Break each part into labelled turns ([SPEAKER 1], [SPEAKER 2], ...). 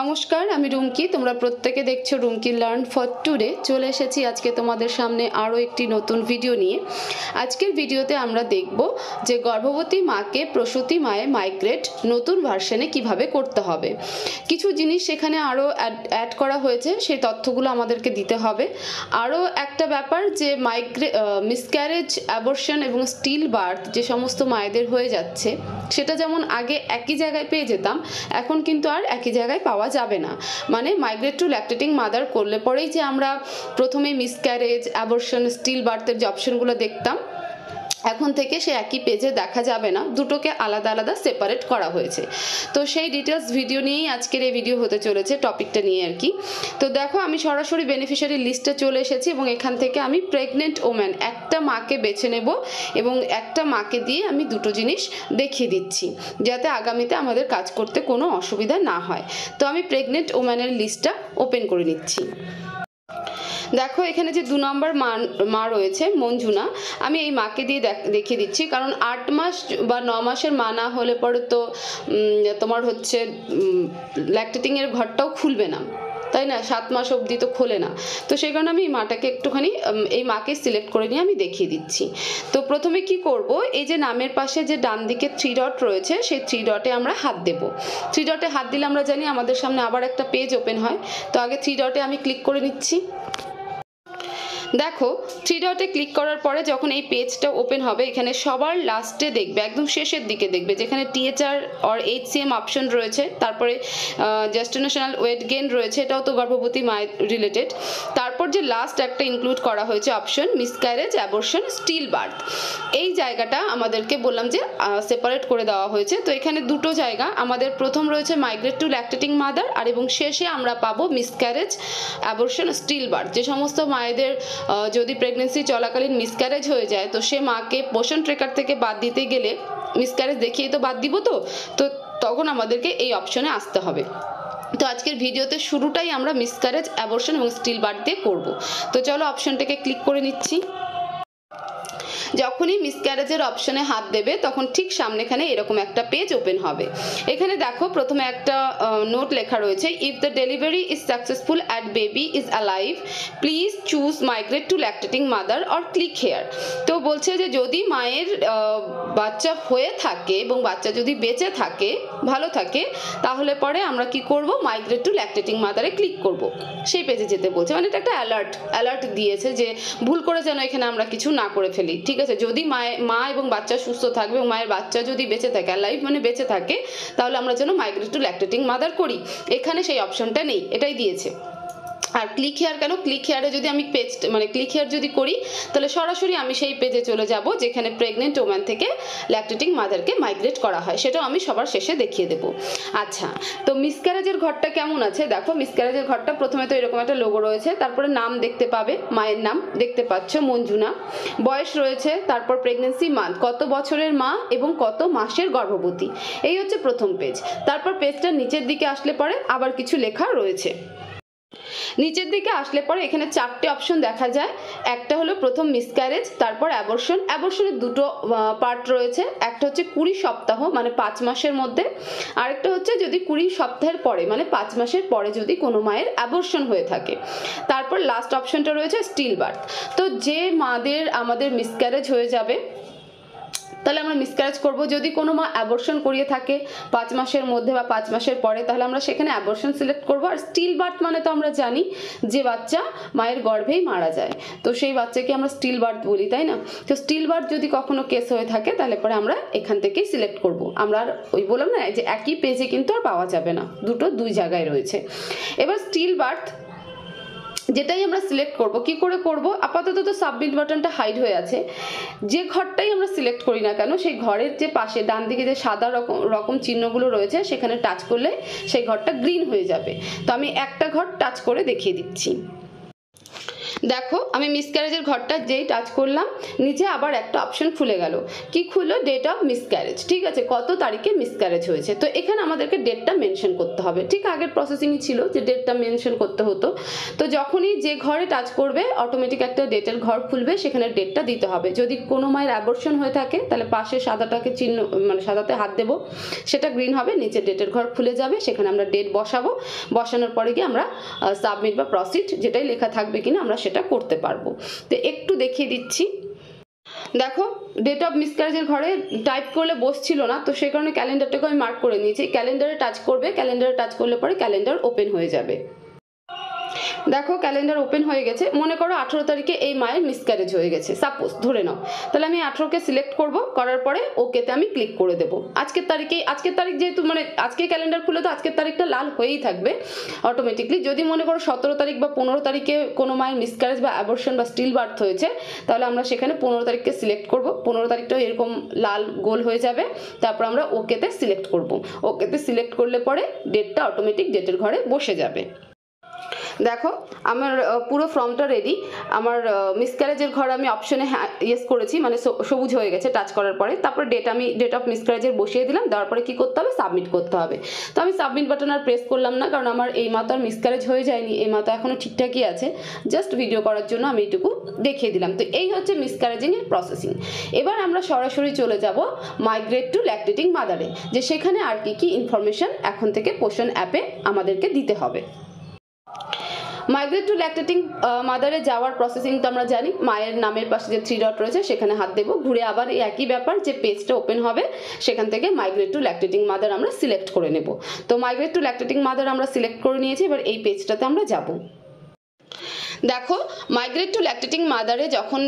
[SPEAKER 1] নমস্কার, আমি রুমকি। তোমরা প্রত্যেকে দেখছো রুমকি লার্ন ফর টুডে। চলে এসেছি আজকে তোমাদের সামনে আরও একটি নতুন ভিডিও নিয়ে। আজকের ভিডিওতে আমরা দেখব যে গর্ভবতী মাকে প্রসূতি মায়ে মাইগ্রেট নতুন ভার্সনে কিভাবে করতে হবে। কিছু জিনিস সেখানে আরও অ্যাড করা হয়েছে, সেই তথ্যগুলো আমাদেরকে দিতে হবে। আরও একটা ব্যাপার যে মিসক্যারেজ, অ্যাবর্শন এবং স্টিল বার্থ যে সমস্ত মায়েদের হয়ে যাচ্ছে, সেটা যেমন আগে একই জায়গায় পেয়ে যেতাম, এখন কিন্তু আর একই জায়গায় পাওয়া যাবে না। মানে মাইগ্রেট টু ল্যাকটেটিং মাদার করলে পরেই যে আমরা প্রথমে মিসক্যারেজ, অ্যাবর্শন, স্টিল বার্থের যে অপশনগুলো দেখতাম, এখন থেকে সে একই পেজে দেখা যাবে না, দুটোকে আলাদা আলাদা সেপারেট করা হয়েছে। তো সেই ডিটেলস ভিডিও নিয়েই আজকের এই ভিডিও হতে চলেছে, টপিকটা নিয়ে আর কি। তো দেখো, আমি সরাসরি বেনিফিশিয়ারি লিস্টে চলে এসেছি এবং এখান থেকে আমি প্রেগনেন্ট ওম্যান একটা মাকে বেছে নেব এবং একটা মাকে দিয়ে আমি দুটো জিনিস দেখিয়ে দিচ্ছি, যাতে আগামীতে আমাদের কাজ করতে কোনো অসুবিধা না হয়। তো আমি প্রেগনেন্ট ওম্যানের লিস্টটা ওপেন করে নিচ্ছি। দেখো, এখানে যে 2 নম্বর মা রয়েছে মঞ্জুনা, আমি এই মাকে দিয়ে দেখিয়ে দিচ্ছি, কারণ 8 মাস বা 9 মাসের মা না হলে পরে তো তোমার হচ্ছে ল্যাকটেটিংয়ের ঘরটাও খুলবে না, তাই না? 7 মাস অবধি তো খোলে না। তো সেই কারণে আমি এই মাটাকে একটুখানি এই মাকে সিলেক্ট করে নিয়ে আমি দেখিয়ে দিচ্ছি। তো প্রথমে কি করব, এই যে নামের পাশে যে ডান দিকে 3 ডট রয়েছে, সেই 3 ডটে আমরা হাত দেব। 3 ডটে হাত দিলে আমরা জানি আমাদের সামনে আবার একটা পেজ ওপেন হয়। তো আগে 3 ডটে আমি ক্লিক করে নিচ্ছি। দেখো, 3 ডটে ক্লিক করার পরে যখন এই পেজটা ওপেন হবে, এখানে সবার লাস্টে দেখবে, একদম শেষের দিকে দেখবে যেখানে THR অর HCM অপশন রয়েছে, তারপরে জেস্টেশনাল ওয়েট গেইন রয়েছে, এটাও তো গর্ভবতী মায়ের রিলেটেড। তারপর যে লাস্ট একটা ইনক্লুড করা হয়েছে option miscarriage, abortion, stillbirth, এই জায়গাটা আমাদেরকে বললাম যে সেপারেট করে দেওয়া হয়েছে। তো এখানে দুটো জায়গা আমাদের, প্রথম রয়েছে মাইগ্রেট টু ল্যাকটেটিং মাদার, আর এবং শেষে আমরা পাবো মিসক্যারেজ, অ্যাবর্শন, স্টিল বার্থ। যে সমস্ত মায়েদের যদি প্রেগনেন্সি চলাকালীন মিসক্যারেজ হয়ে যায়, তো সে মাকে পোষণ ট্রেকার থেকে বাদ দিতে গেলে মিসক্যারেজ দেখিয়ে তো বাদ দিব, তো তখন আমাদেরকে এই অপশনে আসতে হবে। তো আজকের ভিডিওতে শুরুটাই আমরা মিসক্যারেজ, অ্যাবর্শন এবং স্টিল বার্থ দিয়ে করব। তো চলো অপশনটাকে ক্লিক করে নিচ্ছি। যখনই মিসক্যারেজের অপশনে হাত দেবে, তখন ঠিক সামনেখানে এরকম একটা পেজ ওপেন হবে। এখানে দেখো, প্রথমে একটা নোট লেখা রয়েছে, if the delivery is successful and baby is alive, please choose migrate to lactating mother or click here. তো বলছে যে যদি মায়ের বাচ্চা হয়ে থাকে এবং বাচ্চা যদি বেঁচে থাকে, ভালো থাকে, তাহলে পরে আমরা কি করব, মাইগ্রেট টু ল্যাকটেটিং মাদারে ক্লিক করব, সেই পেজে যেতে বলছে। মানে এটা একটা অ্যালার্ট দিয়েছে যে ভুল করে যেন এখানে আমরা কিছু না করে ফেলি। ঠিক আছে, যদি মা এবং বাচ্চা সুস্থ থাকবে এবং মায়ের বাচ্চা যদি বেঁচে থাকে, অ্যালাইভ মানে বেঁচে থাকে, তাহলে আমরা যেন মাইগ্রেট টু ল্যাকটেটিং মাদার করি। এখানে সেই অপশনটা নেই, এটাই দিয়েছে। আর ক্লিক হেয়ার কেন, ক্লিক হেয়ারে যদি আমি পেজ মানে ক্লিক হেয়ার যদি করি, তাহলে সরাসরি আমি সেই পেজে চলে যাব যেখানে প্রেগনেন্ট ওম্যান থেকে ল্যাকটেটিং মাদারকে মাইগ্রেট করা হয়, সেটাও আমি সবার শেষে দেখিয়ে দেবো। আচ্ছা, তো মিসক্যারেজের ঘরটা কেমন আছে দেখো। মিসক্যারেজের ঘরটা প্রথমে তো এরকম একটা লোগো রয়েছে, তারপরে নাম দেখতে পাবে, মায়ের নাম দেখতে পাচ্ছ মঞ্জুনা, বয়স রয়েছে, তারপর প্রেগনেন্সি মান্থ, কত বছরের মা এবং কত মাসের গর্ভবতী, এই হচ্ছে প্রথম পেজ। তারপর পেজটার নিচের দিকে আসলে পরে আবার কিছু লেখা রয়েছে। নিচের দিকে আসলে পরে এখানে 4টে অপশন দেখা যায়। একটা হলো প্রথম মিসক্যারেজ, তারপর অ্যাবর্শন। অ্যাবর্শনের দুটো পার্ট রয়েছে, একটা হচ্ছে 20 সপ্তাহ মানে 5 মাসের মধ্যে, আরেকটা হচ্ছে যদি 20 সপ্তাহের পরে মানে 5 মাসের পরে যদি কোনো মায়ের অ্যাবর্শন হয়ে থাকে। তারপর লাস্ট অপশনটা রয়েছে স্টিল বার্থ। তো যে মাদের আমাদের মিসক্যারেজ হয়ে যাবে, তাহলে আমরা মিসক্যারেজ করব। যদি কোনো মা অ্যাবর্শন করিয়ে থাকে 5 মাসের মধ্যে বা 5 মাসের পরে, তাহলে আমরা সেখানে অ্যাবর্শন সিলেক্ট করব। আর স্টিল বার্থ মানে তো আমরা জানি যে বাচ্চা মায়ের গর্ভেই মারা যায়, তো সেই বাচ্চাকে আমরা স্টিল বার্থ বলি, তাই না? তো স্টিল বার্থ যদি কখনো কেস হয়ে থাকে, তাহলে পরে আমরা এখান থেকেই সিলেক্ট করব। আমরা আর ওই বললাম না যে একই পেজে কিন্তু আর পাওয়া যাবে না, দুই জায়গায় রয়েছে। এবার স্টিল বার্থ যেটাই আমরা সিলেক্ট করব, কি করে করব, আপাতত তো সাবমিট বাটনটা হাইড হয়ে আছে। যে ঘরটাই আমরা সিলেক্ট করি না কেন, সেই ঘরের যে পাশে ডান দিকে যে সাদা রকম চিহ্নগুলো রয়েছে, সেখানে টাচ করলে সেই ঘরটা গ্রিন হয়ে যাবে। তো আমি একটা ঘর টাচ করে দেখিয়ে দিচ্ছি। দেখো আমি মিসক্যারেজের ঘরটা যেই টাচ করলাম নিচে আবার একটা অপশন খুলে গেল, কি খুললো? Date of miscarriage. ঠিক আছে, কত তারিখে মিসক্যারেজ হয়েছে। তো এখানে আমাদেরকে ডেটটা মেনশন করতে হবে, ঠিক আগের প্রসেসিংই ছিল যে ডেটটা মেনশন করতে হতো। তো যখনই যে ঘরে টাচ করবে অটোমেটিক একটা ডেটের ঘর খুলবে, সেখানে ডেটটা দিতে হবে। যদি কোনো মায়ের অ্যাবর্শন হয়ে থাকে তাহলে পাশে সাদাটাকে চিহ্ন মানে সাদাতে হাত দেবো, সেটা গ্রিন হবে, নিচে ডেটের ঘর খুলে যাবে, সেখানে আমরা ডেট বসাবো। বসানোর পরে গিয়ে আমরা সাবমিট বা প্রসিড যেটাই লেখা থাকবে কিনা আমরা সেটা করতে পারবো। তো একটু দেখিয়ে দিচ্ছি। দেখো ডেট অফ মিসক্যারেজের ঘরে টাইপ করলে বসছিল না, তো সেই কারণে ক্যালেন্ডারটাকে আমি মার্ক করে নিয়েছি। ক্যালেন্ডারে টাচ করবে, ক্যালেন্ডারে টাচ করলে পরে ক্যালেন্ডার ওপেন হয়ে যাবে। দেখো ক্যালেন্ডার ওপেন হয়ে গেছে। মনে করো 18 তারিখে এই মায়ের মিসক্যারেজ হয়ে গেছে, সাপোজ ধরে নাও। তাহলে আমি 18কে সিলেক্ট করব, করার পরে ওকেতে আমি ক্লিক করে দেবো। আজকের তারিখ যেহেতু মানে আজকে ক্যালেন্ডার খুলে তো আজকের তারিখটা লাল হয়েই থাকবে অটোমেটিকলি। যদি মনে করো 17 তারিখ বা 15 তারিখে কোনো মায়ের মিসক্যারেজ বা অ্যাবর্শন বা স্টিল বার্থ হয়েছে, তাহলে আমরা সেখানে 15 তারিখকে সিলেক্ট করব। 15 তারিখটাও এরকম লাল গোল হয়ে যাবে। তারপর আমরা ওকেতে সিলেক্ট করব। ওকেতে সিলেক্ট করলে পরে ডেটটা অটোমেটিক ডেটের ঘরে বসে যাবে। দেখো আমার পুরো ফর্মটা রেডি। আমার মিসক্যারেজের ঘর আমি অপশনে ইয়েস করেছি, মানে সবুজ হয়ে গেছে টাচ করার পরে। তারপর ডেট অফ মিসক্যারেজের বসিয়ে দিলাম, দেওয়ার পরে কী করতে হবে? সাবমিট করতে হবে। তো আমি সাবমিট বাটন আর প্রেস করলাম না, কারণ আমার এই মা তো আর মিসক্যারেজ হয়ে যায়নি, এই মা তো এখনও ঠিকঠাকই আছে। জাস্ট ভিডিও করার জন্য আমি এইটুকু দেখিয়ে দিলাম। তো এই হচ্ছে মিসক্যারেজিংয়ের প্রসেসিং। এবার আমরা সরাসরি চলে যাব মাইগ্রেট টু ল্যাকটেটিং মাদারে, যে সেখানে আর কি ইনফরমেশন এখন থেকে পোষণ অ্যাপে আমাদেরকে দিতে হবে। মাইগ্রেট টু ল্যাকটেটিং মাদারে যাওয়ার প্রসেসিং তো আমরা জানি। মায়ের নামের পাশে যে 3 ডট রয়েছে সেখানে হাত দেবো, ঘুরে আবার এই একই ব্যাপার, যে পেজটা ওপেন হবে সেখান থেকে মাইগ্রেট টু ল্যাকটেটিং মাদার আমরা সিলেক্ট করে নেব। তো মাইগ্রেট টু ল্যাকটেটিং মাদার আমরা সিলেক্ট করে নিয়েছি, এবার এই পেজটাতে আমরা যাব। দেখো মাইগ্রেট টু ল্যাকটেটিং মাদারে যখন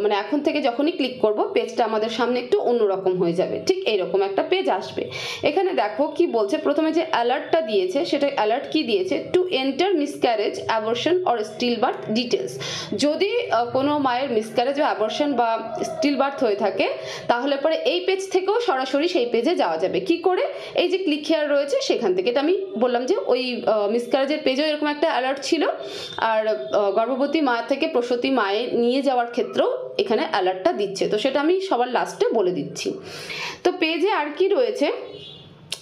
[SPEAKER 1] মানে এখন থেকে যখনই ক্লিক করব পেজটা আমাদের সামনে একটু অন্যরকম হয়ে যাবে। ঠিক এইরকম একটা পেজ আসবে। এখানে দেখো কি বলছে, প্রথমে যে অ্যালার্টটা দিয়েছে সেটা অ্যালার্ট কি দিয়েছে? To enter miscarriage, abortion or stillbirth details. যদি কোনো মায়ের মিসক্যারেজ বা অ্যাবর্শন বা স্টিল বার্থ হয়ে থাকে তাহলে পরে এই পেজ থেকেও সরাসরি সেই পেজে যাওয়া যাবে। কি করে? এই যে ক্লিক হেয়ার রয়েছে সেখান থেকে। এটা আমি বললাম যে ওই মিসক্যারেজের পেজেও এরকম একটা অ্যালার্ট ছিল, আর গর্ভবতী মা থেকে প্রসূতি মায়ে নিয়ে যাওয়ার ক্ষেত্রেও এখানে অ্যালার্টটা দিচ্ছে। তো সেটা আমি সবার লাস্টে বলে দিচ্ছি। তো পেজে আর কি রয়েছে,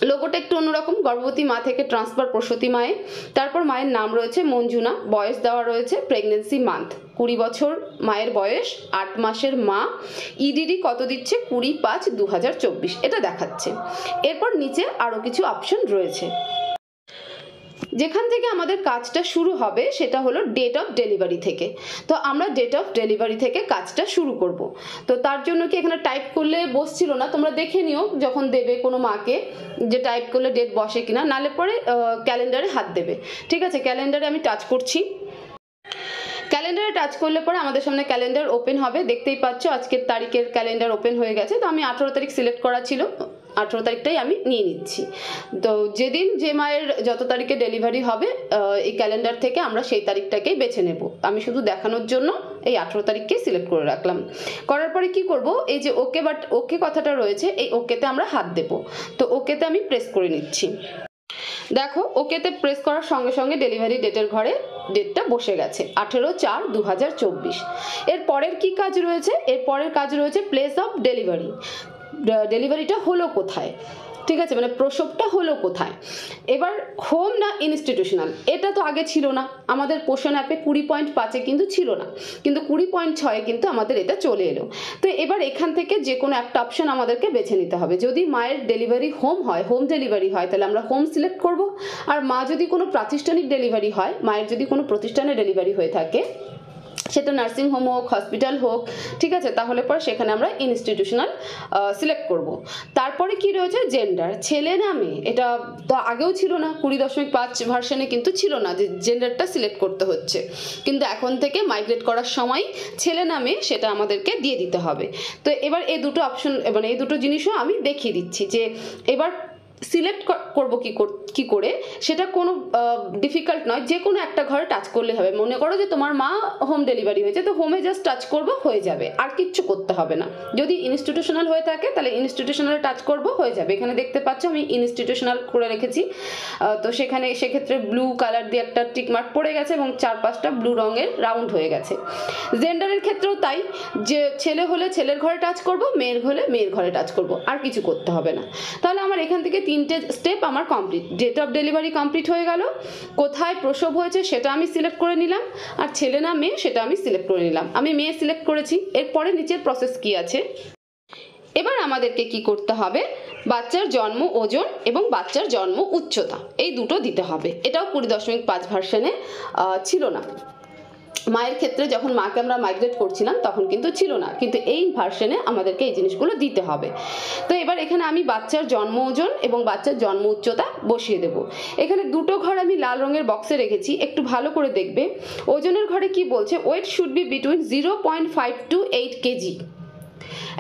[SPEAKER 1] লোগোটা একটু অন্যরকম, গর্ভবতী মা থেকে ট্রান্সফার প্রসূতি মায়ে। তারপর মায়ের নাম রয়েছে মঞ্জুনা, বয়স দেওয়া রয়েছে প্রেগনেন্সি মান্থ 20 বছর মায়ের বয়স, 8 মাসের মা, ইডিডি কত দিচ্ছে 20/5/2024 এটা দেখাচ্ছে। এরপর নিচে আরও কিছু অপশন রয়েছে। যেখান থেকে আমাদের কাজটা শুরু হবে সেটা হলো ডেট অফ ডেলিভারি থেকে। তো আমরা ডেট অফ ডেলিভারি থেকে কাজটা শুরু করব। তো তার জন্য কি এখানে টাইপ করলে বসছিল না, তোমরা দেখে নিও যখন দেবে কোনো মাকে যে টাইপ করলে ডেট বসে কিনা, নালে পরে ক্যালেন্ডারে হাত দেবে। ঠিক আছে, ক্যালেন্ডারে আমি টাচ করছি। ক্যালেন্ডারে টাচ করলে পরে আমাদের সামনে ক্যালেন্ডার ওপেন হবে। দেখতেই পাচ্ছ আজকের তারিখের ক্যালেন্ডার ওপেন হয়ে গেছে। তো আমি 18 তারিখ সিলেক্ট করা ছিল, 18 তারিখটাই আমি নিয়ে নিচ্ছি। তো যেদিন যে মায়ের যত তারিখে ডেলিভারি হবে এই ক্যালেন্ডার থেকে আমরা সেই তারিখটাকেই বেছে নেব। আমি শুধু দেখানোর জন্য এই 18 তারিখকে সিলেক্ট করে রাখলাম। করার পরে কি করব, এই যে ওকে কথাটা রয়েছে এই ওকেতে আমরা হাত দেব। তো ওকেতে আমি প্রেস করে নিচ্ছি। দেখো ওকেতে প্রেস করার সঙ্গে সঙ্গে ডেলিভারি ডেটের ঘরে ডেটটা বসে গেছে 18/4/2024। এর পরের কি কাজ রয়েছে? এর পরের কাজ রয়েছে প্লেস অফ ডেলিভারি। ডেলিভারিটা হলো কোথায়? ঠিক আছে, মানে প্রসবটা হলো কোথায়? এবার হোম না ইনস্টিটিউশনাল, এটা তো আগে ছিল না আমাদের পোষণ অ্যাপে 20.5-এ কিন্তু ছিল না, কিন্তু 20.6-এ কিন্তু আমাদের এটা চলে এলো। তো এবার এখান থেকে যে কোনো একটা অপশন আমাদেরকে বেছে নিতে হবে। যদি মায়ের ডেলিভারি হোম হয়, হোম ডেলিভারি হয়, তাহলে আমরা হোম সিলেক্ট করব। আর মা যদি কোনো প্রাতিষ্ঠানিক ডেলিভারি হয়, মায়ের যদি কোনো প্রতিষ্ঠানে ডেলিভারি হয়ে থাকে, সেটা নার্সিং হোম হোক, হসপিটাল হোক, ঠিক আছে, তাহলে পরে সেখানে আমরা ইনস্টিটিউশনাল সিলেক্ট করব। তারপরে কি রয়েছে? জেন্ডার, ছেলে না মেয়ে। এটা তো আগেও ছিল না, 20.5 ভার্সনে কিন্তু ছিল না যে জেন্ডারটা সিলেক্ট করতে হচ্ছে, কিন্তু এখন থেকে মাইগ্রেট করার সময় ছেলে না মেয়ে সেটা আমাদেরকে দিয়ে দিতে হবে। তো এবার এই দুটো অপশন মানে এই দুটো জিনিসও আমি দেখিয়ে দিচ্ছি যে এবার সিলেক্ট করব কি করে, সেটা কোনো ডিফিকাল্ট নয়, যে কোনো একটা ঘরে টাচ করলে হবে। মনে করো যে তোমার মা হোম ডেলিভারি হয়েছে, তো হোমে জাস্ট টাচ করব, হয়ে যাবে, আর কিচ্ছু করতে হবে না। যদি ইনস্টিটিউশনাল হয়ে থাকে তাহলে ইনস্টিটিউশনালে টাচ করব, হয়ে যাবে। এখানে দেখতে পাচ্ছ আমি ইনস্টিটিউশনাল করে রেখেছি, তো সেক্ষেত্রে ব্লু কালার দিয়ে একটা টিক মার্ক পড়ে গেছে এবং 4-5টা ব্লু রঙের রাউন্ড হয়ে গেছে। জেন্ডারের ক্ষেত্রেও তাই, যে ছেলে হলে ছেলের ঘরে টাচ করব, মেয়ের হলে মেয়ের ঘরে টাচ করব, আর কিছু করতে হবে না। তাহলে আমার এখান থেকে 3টে স্টেপ আমার complete. Date of delivery complete হয়ে গেল, কোথায় প্রসব হয়েছে সেটা আমি সিলেক্ট করে নিলাম, আর ছেলে না মেয়ে সেটা আমি সিলেক্ট করে নিলাম। আমি মেয়ে সিলেক্ট করেছি। এরপরে নিচের প্রসেস কি আছে, এবার আমাদেরকে কি করতে হবে, বাচ্চার জন্ম ওজন এবং বাচ্চার জন্ম উচ্চতা এই দুটো দিতে হবে। এটাও 20.5 ভার্সনে ছিল না। মায়ের ক্ষেত্রে যখন মাকে আমরা মাইগ্রেট করছিলাম তখন কিন্তু ছিল না, কিন্তু এই ভার্সনে আমাদেরকে এই জিনিসগুলো দিতে হবে। তো এবার এখানে আমি বাচ্চার জন্ম ওজন এবং বাচ্চার জন্ম উচ্চতা বসিয়ে দেব। এখানে দুটো ঘর আমি লাল রঙের বক্সে রেখেছি, একটু ভালো করে দেখবে। ওজনের ঘরে কি বলছে, weight should be between 0.5 to 8 kg.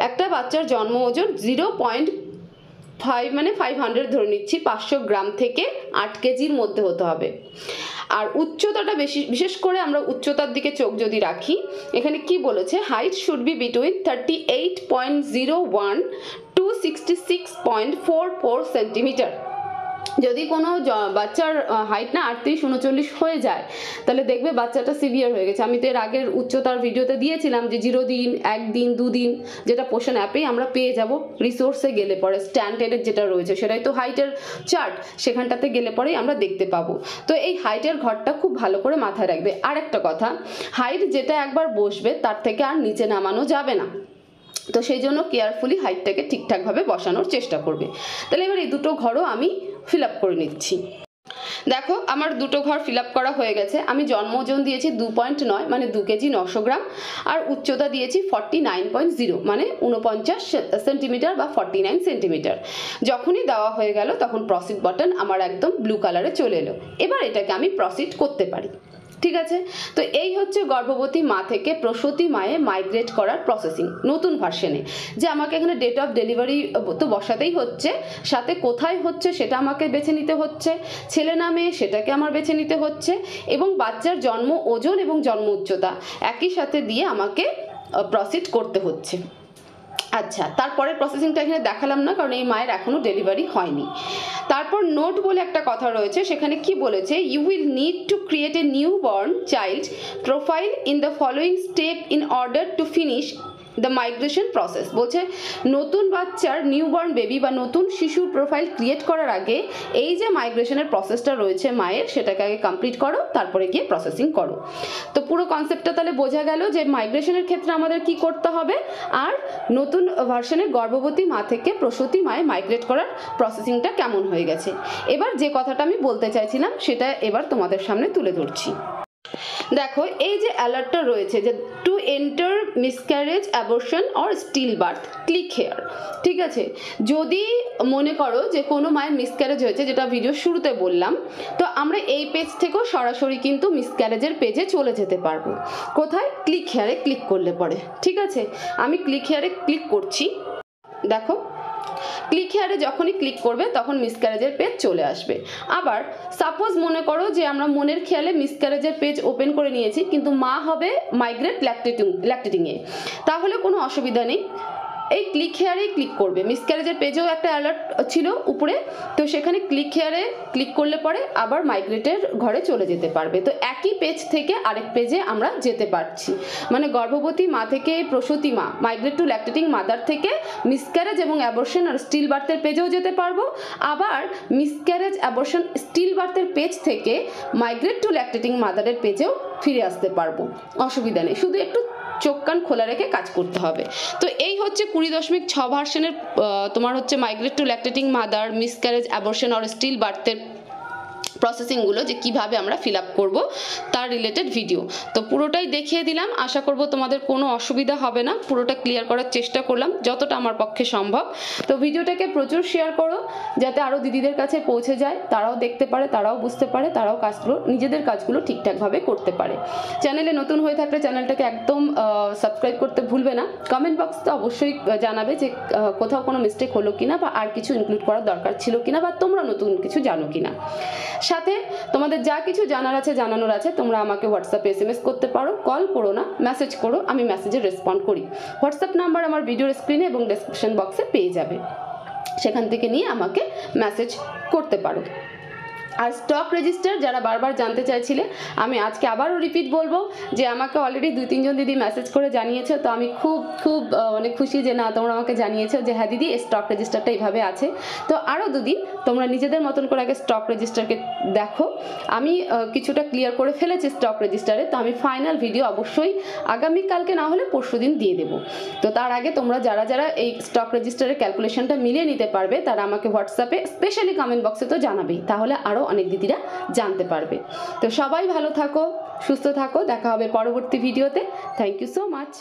[SPEAKER 1] একটা বাচ্চার জন্ম ওজন 0.5 মানে 500 ধরে নিচ্ছি, 500 গ্রাম থেকে 8 কেজির মধ্যে হতে হবে। আর উচ্চতাটা বিশেষ করে আমরা উচ্চতার দিকে চোখ যদি রাখি, এখানে কি বলেছে, height should be between 38.01 to 66.44 centimetre. যদি কোনো বাচ্চার হাইট না 38-39 হয়ে যায় তাহলে দেখবে বাচ্চাটা সিভিয়ার হয়ে গেছে। আমি তো এর আগের উচ্চতার ভিডিওতে দিয়েছিলাম যে 0 দিন, 1 দিন, 2 দিন, যেটা পোষণ অ্যাপেই আমরা পেয়ে যাব, রিসোর্সে গেলে পরে স্ট্যান্ডার্ডের যেটা রয়েছে সেটাই তো হাইটের চার্ট, সেখানটাতে গেলে পরেই আমরা দেখতে পাবো। তো এই হাইটের ঘরটা খুব ভালো করে মাথায় রাখবে। আর একটা কথা, হাইট যেটা একবার বসবে তার থেকে আর নিচে নামানো যাবে না, তো সেই জন্য কেয়ারফুলি হাইটটাকে ঠিকঠাকভাবে বসানোর চেষ্টা করবে। তাহলে এবার এই দুটো ঘরও আমি ফিল আপ করে নিচ্ছি। দেখো আমার দুটো ঘর ফিল আপ করা হয়ে গেছে। আমি জন্ম ওজন দিয়েছি 2.9 মানে 2 কেজি 900 গ্রাম, আর উচ্চতা দিয়েছি 49.0 মানে 49 সেন্টিমিটার বা 49 সেন্টিমিটার। যখনই দেওয়া হয়ে গেল তখন প্রসিড বাটন আমার একদম ব্লু কালারে চলে এলো। এবার এটাকে আমি প্রসিড করতে পারি। ঠিক আছে, তো এই হচ্ছে গর্ভবতী মা থেকে প্রসূতি মায়ে মাইগ্রেট করার প্রসেসিং নতুন ভার্সনে। যে আমাকে এখানে ডেট অফ ডেলিভারি তো বসাতেই হচ্ছে, সাথে কোথায় হচ্ছে সেটা আমাকে বেছে নিতে হচ্ছে, ছেলে না মেয়ে সেটাকে আমার বেছে নিতে হচ্ছে, এবং বাচ্চার জন্ম ওজন এবং জন্ম উচ্চতা একই সাথে দিয়ে আমাকে প্রসিড করতে হচ্ছে। আচ্ছা, তারপরে প্রসেসিংটা এখানে দেখালাম না কারণ এই মায়ের এখনো ডেলিভারি হয়নি। তারপর নোট বলে একটা কথা রয়েছে, সেখানে কি বলেছে, you will need to create a newborn child profile in the following step in order to finish the migration process. বলছে নতুন বাচ্চার নিউবর্ন বেবি বা নতুন শিশুর প্রোফাইল ক্রিয়েট করার আগে এই যে মাইগ্রেশনের প্রসেসটা রয়েছে মায়ের, সেটাকে আগে কমপ্লিট করো, তারপরে গিয়ে প্রসেসিং করো। তো পুরো কনসেপ্টটা তাহলে বোঝা গেল যে মাইগ্রেশনের ক্ষেত্রে আমাদের কি করতে হবে, আর নতুন ভার্সনে গর্ভবতী মা থেকে প্রসূতি মায়ে মাইগ্রেট করার প্রসেসিংটা কেমন হয়ে গেছে। এবার যে কথাটা আমি বলতে চাইছিলাম সেটা এবার তোমাদের সামনে তুলে ধরছি। দেখো এই যে অ্যালার্টটা রয়েছে যে to enter miscarriage, abortion or stillbirth, click here. ঠিক আছে, যদি মনে করো যে কোনো মায়ের মিসক্যারেজ হয়েছে, যেটা ভিডিও শুরুতে বললাম, তো আমরা এই পেজ থেকেও সরাসরি কিন্তু মিসক্যারেজের পেজে চলে যেতে পারবো। কোথায়, ক্লিক হেয়ারে ক্লিক করলে পরে। ঠিক আছে, আমি ক্লিক হেয়ারে ক্লিক করছি। দেখো ক্লিক হেয়ারে যখনই ক্লিক করবে তখন মিসক্যারেজের পেজ চলে আসবে। আবার সাপোজ মনে করো যে আমরা মনের খেয়ালে মিসক্যারেজের পেজ ওপেন করে নিয়েছি কিন্তু মা হবে মাইগ্রেট ল্যাকটেটিংয়ে, তাহলে কোনো অসুবিধা নেই, এই ক্লিক হেয়ারেই ক্লিক করবে। মিসক্যারেজের পেজেও একটা অ্যালার্ট ছিল উপরে, তো সেখানে ক্লিক হেয়ারে ক্লিক করলে পরে আবার মাইগ্রেটের ঘরে চলে যেতে পারবে। তো একই পেজ থেকে আরেক পেজে আমরা যেতে পারছি, মানে গর্ভবতী মা থেকে প্রসূতি মা, মাইগ্রেট টু ল্যাকটেটিং মাদার থেকে মিসক্যারেজ এবং অ্যাবর্শন আর স্টিল বার্থের পেজেও যেতে পারবো, আবার মিসক্যারেজ, অ্যাবর্শন, স্টিল বার্থের পেজ থেকে মাইগ্রেট টু ল্যাকটেটিং মাদারের পেজেও ফিরে আসতে পারবো, অসুবিধা নেই, শুধু একটু চোখ কান খোলা রেখে কাজ করতে হবে। তো এই হচ্ছে 20.6 ভার্সনের তোমার হচ্ছে migrate to lactating mother, miscarriage, abortion or still বার্থের প্রসেসিংগুলো যে কিভাবে আমরা ফিল আপ করবো তার রিলেটেড ভিডিও। তো পুরোটাই দেখিয়ে দিলাম, আশা করব তোমাদের কোনো অসুবিধা হবে না, পুরোটা ক্লিয়ার করার চেষ্টা করলাম যতটা আমার পক্ষে সম্ভব। তো ভিডিওটাকে প্রচুর শেয়ার করো যাতে আরও দিদিদের কাছে পৌঁছে যায়, তারাও দেখতে পারে, তারাও বুঝতে পারে, তারাও নিজেদের কাজগুলো ঠিকঠাকভাবে করতে পারে। চ্যানেলে নতুন হয়ে থাকলে চ্যানেলটাকে একদম সাবস্ক্রাইব করতে ভুলবে না। কমেন্ট বক্সে অবশ্যই জানাবে যে কোথাও কোনো মিস্টেক হলো কিনা, বা আর কিছু ইনক্লুড করার দরকার ছিল কিনা, বা তোমরা নতুন কিছু জানো কিনা। সাথে তোমাদের যা কিছু জানার আছে, জানানোর আছে, তোমরা আমাকে হোয়াটসঅ্যাপে SMS করতে পারো, কল করো না, মেসেজ করো, আমি মেসেজে রেসপন্ড করি। হোয়াটসঅ্যাপ নাম্বার আমার ভিডিওর স্ক্রিনে এবং ডেসক্রিপশন বক্সে পেয়ে যাবে, সেখান থেকে নিয়ে আমাকে মেসেজ করতে পারো। আর স্টক রেজিস্টার যারা বারবার জানতে চাইছিলে, আমি আজকে আবারও রিপিট বলবো যে আমাকে অলরেডি 2-3 জন দিদি মেসেজ করে জানিয়েছো, তো আমি খুব মানে খুশি যে না তোমরা আমাকে জানিয়েছো যে হ্যাঁ দিদি স্টক রেজিস্টারটা এইভাবে আছে। তো আরও দুদিন তোমরা নিজেদের মতন করে আগে স্টক রেজিস্টারকে দেখো। আমি কিছুটা ক্লিয়ার করে ফেলেছি স্টক রেজিস্টারে, তো আমি ফাইনাল ভিডিও অবশ্যই আগামীকালকে না হলে পরশুদিন দিয়ে দেবো। তো তার আগে তোমরা যারা যারা এই স্টক রেজিস্টারের ক্যালকুলেশনটা মিলিয়ে নিতে পারবে তারা আমাকে হোয়াটসঅ্যাপে স্পেশালি কমেন্ট বক্সে তো জানাবেই, তাহলে আরও অনেক দিদিরা জানতে পারবে। তো সবাই ভালো থাকো, সুস্থ থাকো, দেখা হবে পরবর্তী ভিডিওতে। Thank you so much.